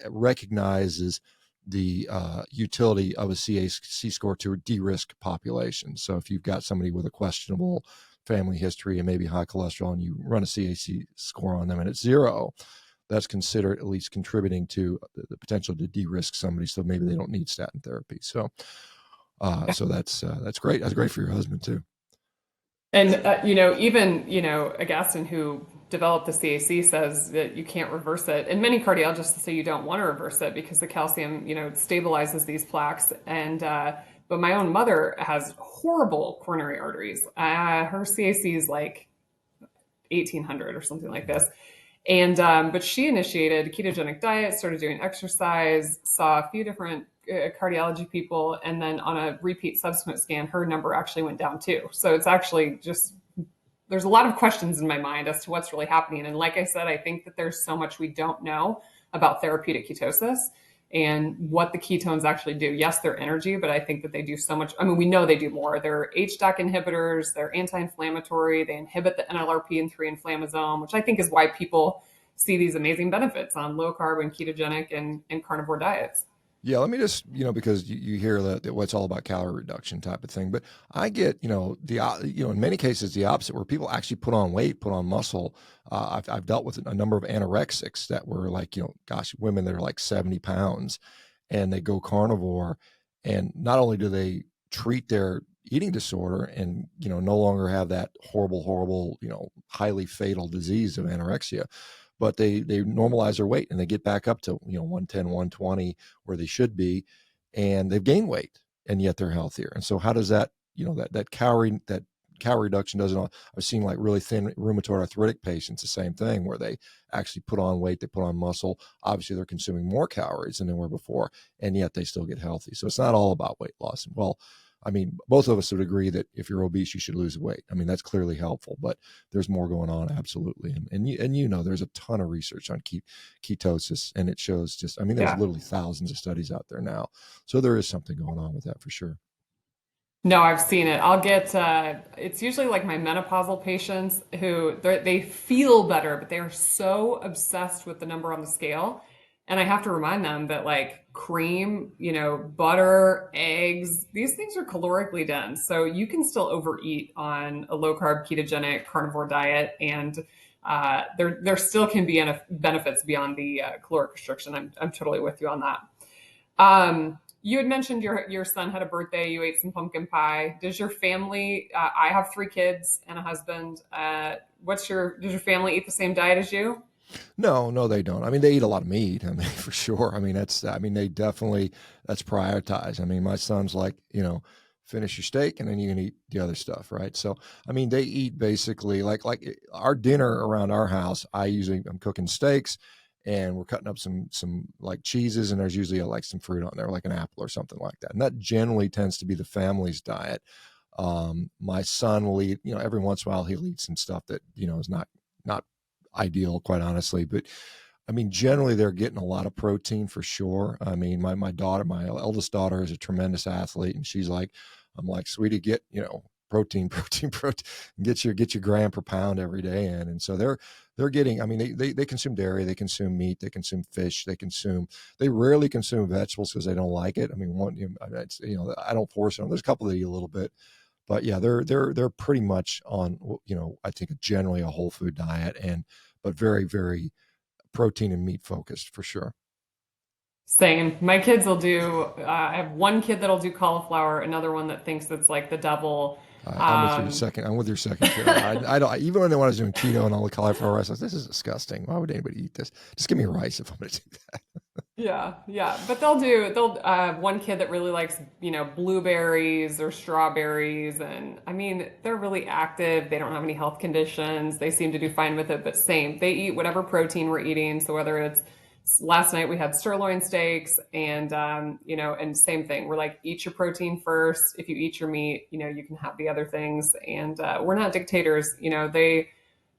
recognizes the utility of a CAC score to de-risk population. So if you've got somebody with a questionable family history and maybe high cholesterol, and you run a CAC score on them and it's 0, that's considered at least contributing to the potential to de-risk somebody, so maybe they don't need statin therapy. So so that's great. That's great for your husband too. And even Agaston, who developed the CAC, says that you can't reverse it, and many cardiologists say you don't want to reverse it because the calcium stabilizes these plaques. And but my own mother has horrible coronary arteries. Her CAC is like 1800 or something like this. And but she initiated a ketogenic diet, started doing exercise, saw a few different cardiology people, and then on a repeat subsequent scan, her number actually went down too. So it's actually just, there's a lot of questions in my mind as to what's really happening. And like I said, I think that there's so much we don't know about therapeutic ketosis and what the ketones actually do. Yes, they're energy, but I think that they do so much. I mean, we know they do more. They're HDAC inhibitors, they're anti-inflammatory, they inhibit the NLRP3 inflammasome, which I think is why people see these amazing benefits on low carb and ketogenic and carnivore diets. Yeah, let me just, because you hear that what's all about calorie reduction type of thing, but I get, in many cases the opposite, where people actually put on weight, put on muscle. I've dealt with a number of anorexics that were like, gosh, women that are like 70 pounds, and they go carnivore, and not only do they treat their eating disorder and no longer have that horrible, highly fatal disease of anorexia, but they normalize their weight and they get back up to 110, 120, where they should be, and they've gained weight, and yet they're healthier. And so how does that, that calorie reduction doesn't, I've seen like really thin rheumatoid arthritic patients, the same thing, where they actually put on weight, they put on muscle, obviously they're consuming more calories than they were before, and yet they still get healthy. So it's not all about weight loss. Well, I mean, both of us would agree that if you're obese, you should lose weight. I mean, that's clearly helpful, but there's more going on, absolutely. And there's a ton of research on ketosis, and it shows just, I mean, there's Yeah. literally thousands of studies out there now. So there is something going on with that for sure. No, I've seen it. I'll get, it's usually like my menopausal patients who they feel better, but they are so obsessed with the number on the scale. And I have to remind them that like cream, butter, eggs, these things are calorically dense. So you can still overeat on a low carb ketogenic carnivore diet. And there still can be benefits beyond the caloric restriction. I'm totally with you on that. You had mentioned your son had a birthday. You ate some pumpkin pie. Does your family? I have three kids and a husband. Does your family eat the same diet as you? No, no, they don't. I mean, they eat a lot of meat. I mean, for sure. I mean, they definitely, that's prioritized. I mean, my son's like, finish your steak and then you can eat the other stuff, right? So, I mean, they eat basically like our dinner around our house. I'm cooking steaks, and we're cutting up some like cheeses, and there's usually like some fruit on there, like an apple or something like that. And that generally tends to be the family's diet. My son will eat, every once in a while he'll eat some stuff that, is not ideal, quite honestly. But I mean, generally they're getting a lot of protein for sure. I mean, my eldest daughter is a tremendous athlete, and I'm like, sweetie, get, protein, protein, and get your gram per pound every day in. And so they're getting, I mean, they consume dairy, they consume meat, they consume fish, they rarely consume vegetables because they don't like it. I mean, I don't force them. There's a couple that eat a little bit, but yeah, they're pretty much on, I think generally a whole food diet, but very, very protein and meat focused for sure. Same. My kids will do. I have one kid that'll do cauliflower. Another one that thinks it's like the devil. I'm with you the Um, second. I'm with your second kid. I don't, even when I was doing keto and all the cauliflower rice, I was like, this is disgusting. Why would anybody eat this? Just give me rice if I'm going to do that. Yeah, yeah, but they'll one kid that really likes, blueberries or strawberries, and I mean, they're really active. They don't have any health conditions. They seem to do fine with it, but same. They eat whatever protein we're eating. So whether it's last night we had sirloin steaks and and same thing. We're like, eat your protein first. If you eat your meat, you can have the other things. And we're not dictators. They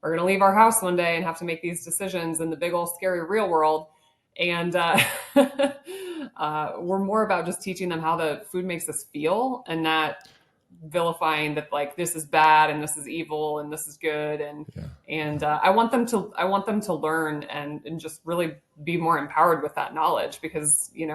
are going to leave our house one day and have to make these decisions in the big old scary real world, and we're more about just teaching them how the food makes us feel and not vilifying that like this is bad and this is evil and this is good. and Yeah. and I want them to learn and just really be more empowered with that knowledge, because the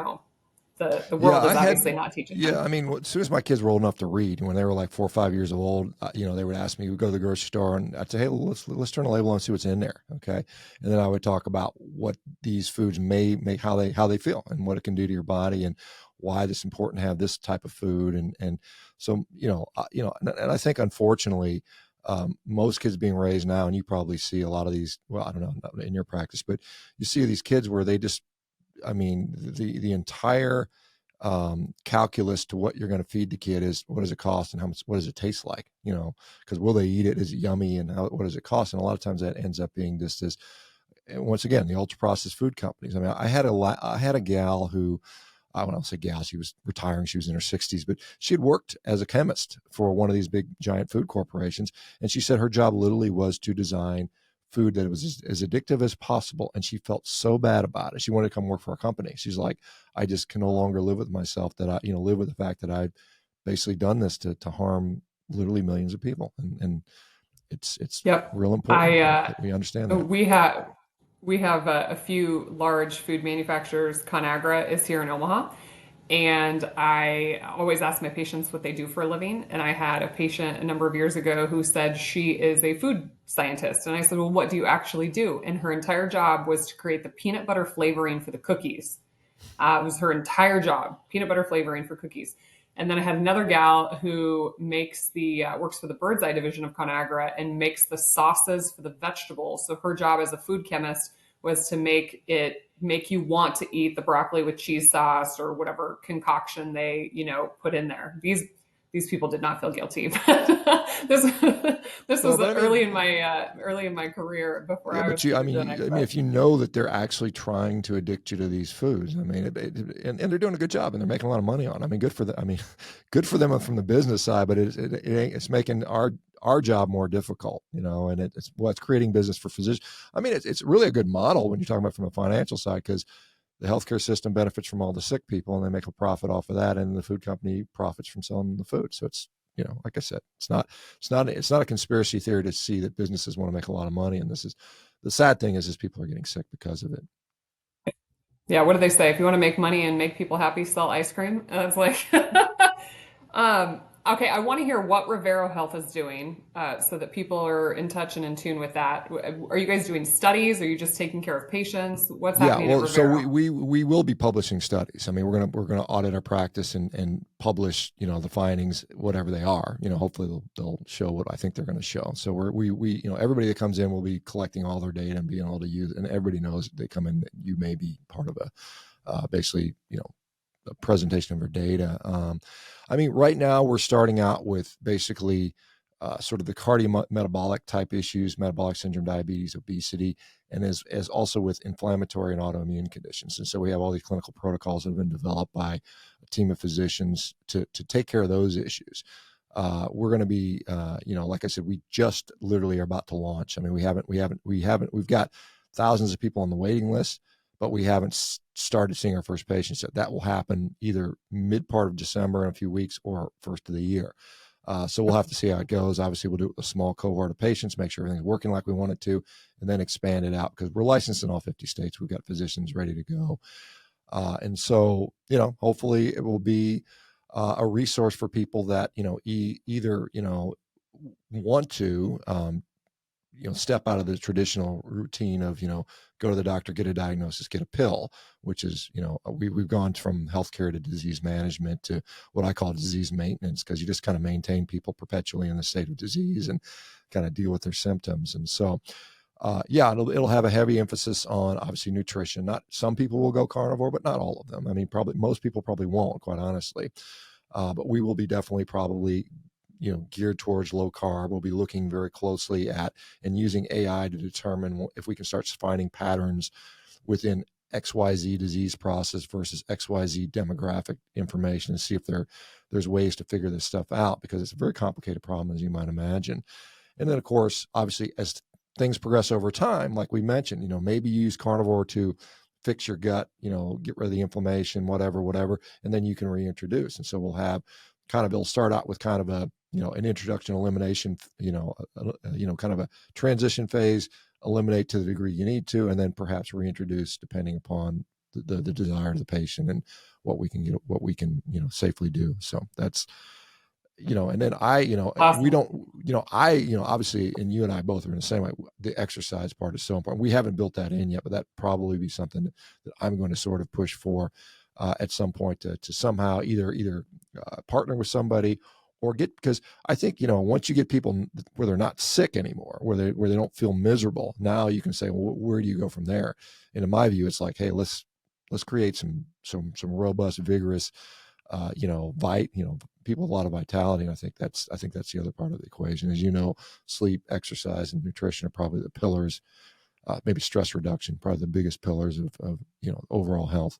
Yeah, world is obviously not teaching yeah, them. I mean, as soon as my kids were old enough to read, when they were like 4 or 5 years old, they would ask me, we'd go to the grocery store, and I'd say, hey, let's turn the label on and see what's in there. Okay. And then I would talk about what these foods may make, how they feel and what it can do to your body, and why it's important to have this type of food. And so, and I think unfortunately, most kids being raised now, and you probably see a lot of these, well, I don't know, not in your practice, but you see these kids where they just, I mean, the entire calculus to what you're going to feed the kid is, what does it cost and what does it taste like? Because will they eat it? Is it yummy? And what does it cost? And a lot of times that ends up being just as, and once again, the ultra processed food companies. I mean, I had a gal who, I don't say gal, she was retiring, she was in her 60s, but she had worked as a chemist for one of these big giant food corporations. And she said her job literally was to design food that was as addictive as possible. And she felt so bad about it. She wanted to come work for a company. She's like, I just can no longer live with myself, that live with the fact that I've basically done this to harm literally millions of people. And it's Yep. real important I that we understand that. we have. We have a few large food manufacturers. ConAgra is here in Omaha. And I always ask my patients what they do for a living. And I had a patient a number of years ago who said she is a food scientist. And I said, well, what do you actually do? And her entire job was to create the peanut butter flavoring for the cookies. It was her entire job, peanut butter flavoring for cookies. And then I had another gal who makes the works for the Bird's Eye division of ConAgra and makes the sauces for the vegetables. So her job as a food chemist was to make you want to eat the broccoli with cheese sauce or whatever concoction they put in there. These people did not feel guilty. this this No, was but I mean, early in my career before yeah, I but was you, ketogenic. if you know that they're actually trying to addict you to these foods, I mean, and they're doing a good job and they're making a lot of money on it. I mean, good for them. I mean, good for them from the business side, but it's making our job more difficult, and it's creating business for physicians. I mean, it's really a good model when you're talking about from a financial side, because the healthcare system benefits from all the sick people and they make a profit off of that. And the food company profits from selling the food. So it's, like I said, it's not a conspiracy theory to see that businesses want to make a lot of money. And this is the sad thing is people are getting sick because of it. Yeah, what do they say? If you want to make money and make people happy, sell ice cream. And it's like, okay, I want to hear what Rivero Health is doing so that people are in touch and in tune with that. Are you guys doing studies? Are you just taking care of patients? What's Yeah, happening at well, so Rivero? we will be publishing studies. I mean, we're gonna audit our practice and publish, the findings, whatever they are. Hopefully they'll show what I think they're going to show. So we everybody that comes in will be collecting all their data and being able to use, and everybody knows that they come in that you may be part of a basically a presentation of our data. I mean, right now we're starting out with basically sort of the cardiometabolic type issues, metabolic syndrome, diabetes, obesity, and as also with inflammatory and autoimmune conditions. And so we have all these clinical protocols that have been developed by a team of physicians to take care of those issues. We're going to be, like I said, we just literally are about to launch. I mean, we've got thousands of people on the waiting list, but we haven't started seeing our first patients yet. That will happen either mid part of December in a few weeks or first of the year. So we'll have to see how it goes. Obviously, we'll do it with a small cohort of patients, make sure everything's working like we want it to, and then expand it out because we're licensed in all 50 states. We've got physicians ready to go. And so, hopefully it will be a resource for people that, either, want to, step out of the traditional routine of, go to the doctor, get a diagnosis, get a pill, which is, we've gone from healthcare to disease management to what I call disease maintenance, because you just kind of maintain people perpetually in the state of disease and kind of deal with their symptoms. And so, yeah, it'll have a heavy emphasis on obviously nutrition. Not some people will go carnivore, but not all of them. I mean, probably most people probably won't, quite honestly. But we will be definitely probably geared towards low carb. We'll be looking very closely at and using AI to determine if we can start finding patterns within XYZ disease process versus XYZ demographic information and see if there's ways to figure this stuff out, because it's a very complicated problem, as you might imagine. And then, of course, obviously, as things progress over time, like we mentioned, maybe you use carnivore to fix your gut, get rid of the inflammation, whatever, and then you can reintroduce. And so it'll start out with kind of an introduction elimination, kind of a transition phase, eliminate to the degree you need to, and then perhaps reintroduce depending upon the desire of the patient and what we can safely do. So that's, and then we Awesome. don't, obviously, and you and I both are in the same way. The exercise part is so important. We haven't built that in yet, but that probably be something that I'm going to sort of push for at some point to somehow either partner with somebody or because I think, once you get people where they're not sick anymore, where they don't feel miserable, now you can say, well, where do you go from there? And in my view, it's like, hey, let's create some robust, vigorous, people with a lot of vitality. And I think that's the other part of the equation. As sleep, exercise, and nutrition are probably the pillars. Maybe stress reduction, probably the biggest pillars of overall health.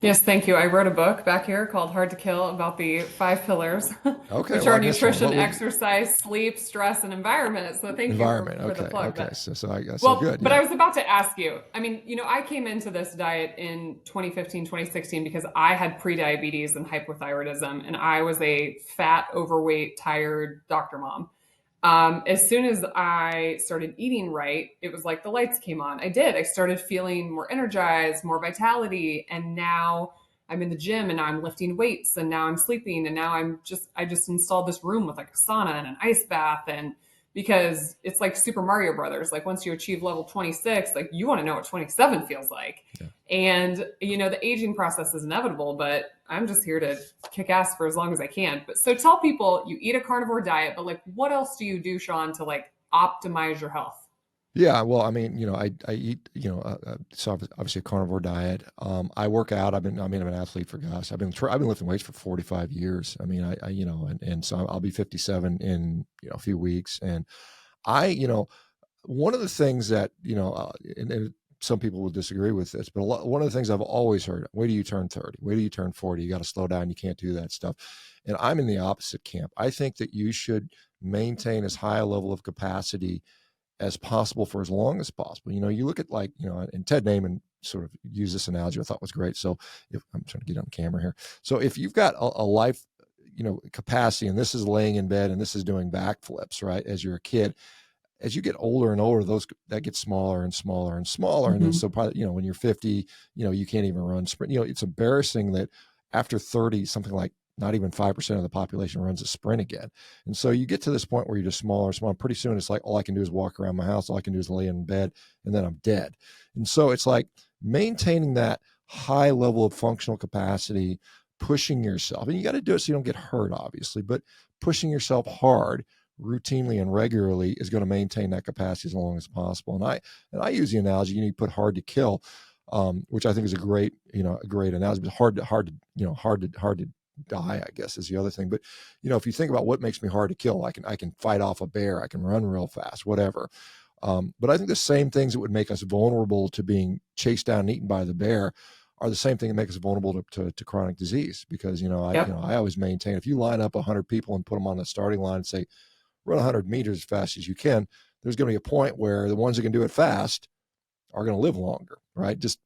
Yes, thank you. I wrote a book back here called Hard to Kill about the five pillars, Okay, which well, are I missed one. nutrition, What would exercise, sleep, stress, and environment. So thank you environment? for the Okay, plug. okay. So Well, good. but Yeah. I was about to ask you. I mean, I came into this diet in 2015, 2016 because I had prediabetes and hypothyroidism, and I was a fat, overweight, tired doctor mom. As soon as I started eating right, it was like the lights came on. I did. I started feeling more energized, more vitality, and now I'm in the gym and now I'm lifting weights and now I'm sleeping and now I just installed this room with like a sauna and an ice bath and because it's like Super Mario Brothers. Like once you achieve level 26, like you want to know what 27 feels like. Yeah. And you know, the aging process is inevitable, but I'm just here to kick ass for as long as I can. But so tell people you eat a carnivore diet, but like what else do you do, Shawn, to like optimize your health? Yeah, well, I mean, I eat, so obviously a carnivore diet. I work out. I'm an athlete for gosh. I've been lifting weights for 45 years. I mean, and so I'll be 57 in, a few weeks. And I, one of the things that, and some people will disagree with this, but one of the things I've always heard, wait till you turn 30, wait till you turn 40, you got to slow down. You can't do that stuff. And I'm in the opposite camp. I think that you should maintain as high a level of capacity as possible for as long as possible. You look at and Ted Naiman sort of used this analogy I thought was great. So if I'm trying to get on camera here. So if you've got a life, capacity, and this is laying in bed and this is doing backflips, right? As you're a kid, as you get older and older, those that gets smaller and smaller and smaller. And then so probably, when you're 50, you can't even run sprint. It's embarrassing that after 30, something like not even 5% of the population runs a sprint again. And so you get to this point where you're just smaller and smaller. Pretty soon it's like all I can do is walk around my house. All I can do is lay in bed and then I'm dead. And so it's like maintaining that high level of functional capacity, pushing yourself. And you got to do it so you don't get hurt, obviously, but pushing yourself hard routinely and regularly is going to maintain that capacity as long as possible. And I use the analogy, you put hard to kill, which I think is a great analogy, but hard to die, I guess, is the other thing. But if you think about what makes me hard to kill, I can fight off a bear, I can run real fast, whatever. But I think the same things that would make us vulnerable to being chased down and eaten by the bear are the same thing that make us vulnerable to chronic disease. Because I always maintain, if you line up 100 people and put them on the starting line and say run 100 meters as fast as you can, there's going to be a point where the ones that can do it fast are going to live longer, right? Just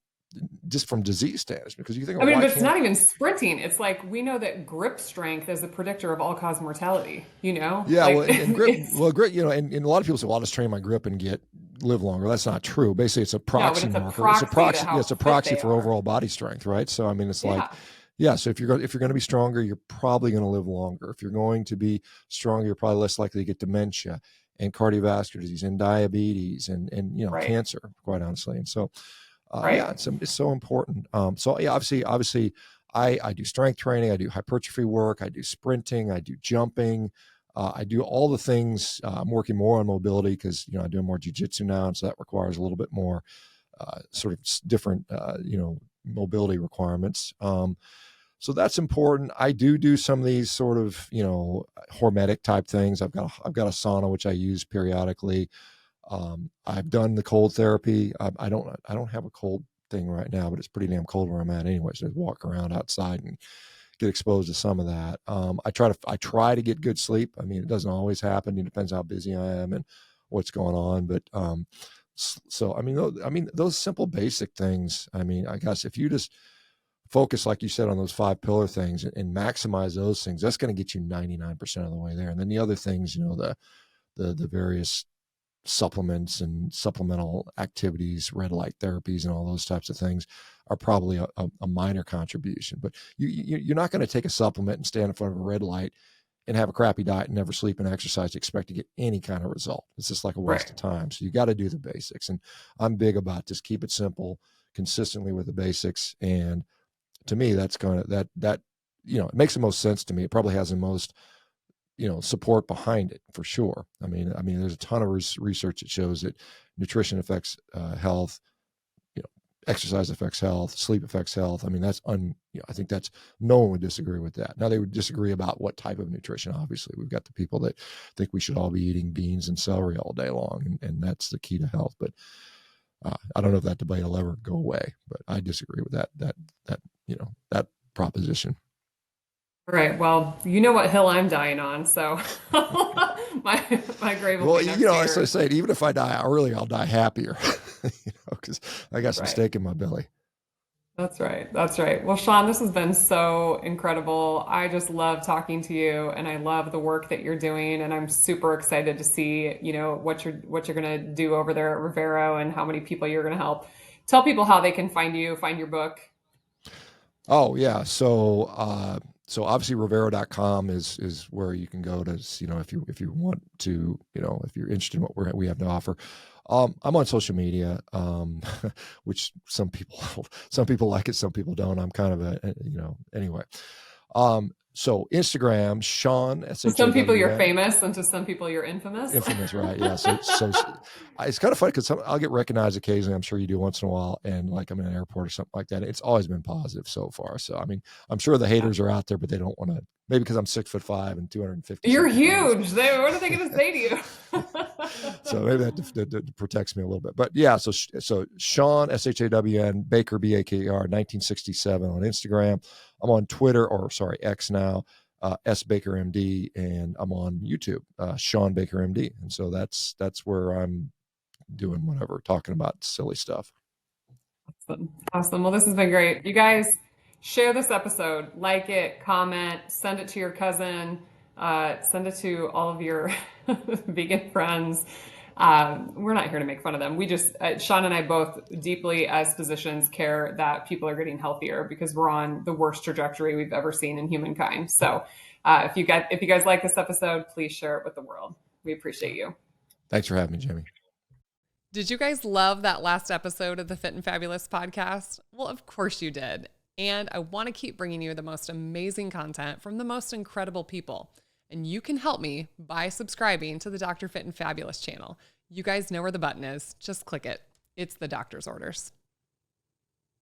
from disease status, because you think, I mean, why but it's can't. not even sprinting. It's like we know that grip strength is a predictor of all cause mortality, you know? Yeah, well, Like and grip, it's and a lot of people say, "Well, I'll just train my grip and live longer." That's not true. Basically, it's a no, but proxy it's a marker. It's a proxy to proxy. Yeah, how it's a fit proxy they for are. overall body strength, right? So, I mean, it's like, Yeah, yeah. So if you're going to be stronger, you're probably going to live longer. If you're going to be stronger, you're probably less likely to get dementia and cardiovascular disease and diabetes and right. cancer, quite honestly. And so, Right. yeah, it's so important. So yeah, obviously, I do strength training, I do hypertrophy work, I do sprinting, I do jumping, I do all the things. I'm working more on mobility because I do more jujitsu now, and so that requires a little bit more sort of different mobility requirements. So that's important. I do some of these sort of hormetic type things. I've got a sauna which I use periodically. I've done the cold therapy. I don't have a cold thing right now, but it's pretty damn cold where I'm at anyway. So I walk around outside and get exposed to some of that. I try to get good sleep. I mean, it doesn't always happen. It depends how busy I am and what's going on. But so those simple basic things. I mean, I guess if you just focus, like you said, on those 5 pillar things and maximize those things, that's going to get you 99% of the way there. And then the other things, the various supplements and supplemental activities, red light therapies, and all those types of things are probably a minor contribution. But you're not going to take a supplement and stand in front of a red light and have a crappy diet and never sleep and exercise to expect to get any kind of result. It's just like a waste Right. of time. So you got to do the basics. And I'm big about just keep it simple, consistently with the basics. And to me, that's going to, that, it makes the most sense to me. It probably has the most support behind it for sure. I mean, there's a ton of research that shows that nutrition affects health, exercise affects health, sleep affects health. I mean, I think that's, no one would disagree with that. Now they would disagree about what type of nutrition. Obviously, we've got the people that think we should all be eating beans and celery all day long, and that's the key to health. But I don't know if that debate will ever go away. But I disagree with that proposition. Right. Well, you know what hill I'm dying on, so my grave will Well, be next to as I yours. said, even if I die early, I'll die happier, because I got some Right. steak in my belly. That's right. That's right. Well, Shawn, this has been so incredible. I just love talking to you and I love the work that you're doing and I'm super excited to see, what you're going to do over there at Rivero and how many people you're going to help. Tell people how they can find you, find your book. Oh yeah. So obviously Rivero.com is where you can go to, if you want to, if you're interested in what we have to offer. I'm on social media, which some people like it, some people don't. I'm kind of anyway. So Instagram, Shawn, To some people you're SHAWN. famous and to some people you're infamous. Infamous, right? Yeah. So it's kind of funny because I'll get recognized occasionally. I'm sure you do once in a while, and like I'm in an airport or something like that. It's always been positive so far. So I mean, I'm sure the haters are out there, but they don't want to. Maybe because I'm 6'5" and 250 You're something pounds. huge. What are they going to say to you? So maybe that protects me a little bit. But yeah, so Shawn, SHAWN, Baker, BAKER, 1967 on Instagram. I'm on Twitter, or sorry, X now. S Baker MD, and I'm on YouTube, Shawn Baker MD, and so that's where I'm doing whatever, talking about silly stuff. Awesome. Awesome. Well, this has been great. You guys share this episode, like it, comment, send it to your cousin, send it to all of your vegan friends. We're not here to make fun of them. We just, Shawn and I both deeply as physicians care that people are getting healthier because we're on the worst trajectory we've ever seen in humankind. So if you guys like this episode, please share it with the world. We appreciate you. Thanks for having me, Jimmy. Did you guys love that last episode of the Fit and Fabulous podcast? Well, of course you did. And I want to keep bringing you the most amazing content from the most incredible people. And you can help me by subscribing to the Dr. Fit and Fabulous channel. You guys know where the button is. Just click it. It's the doctor's orders.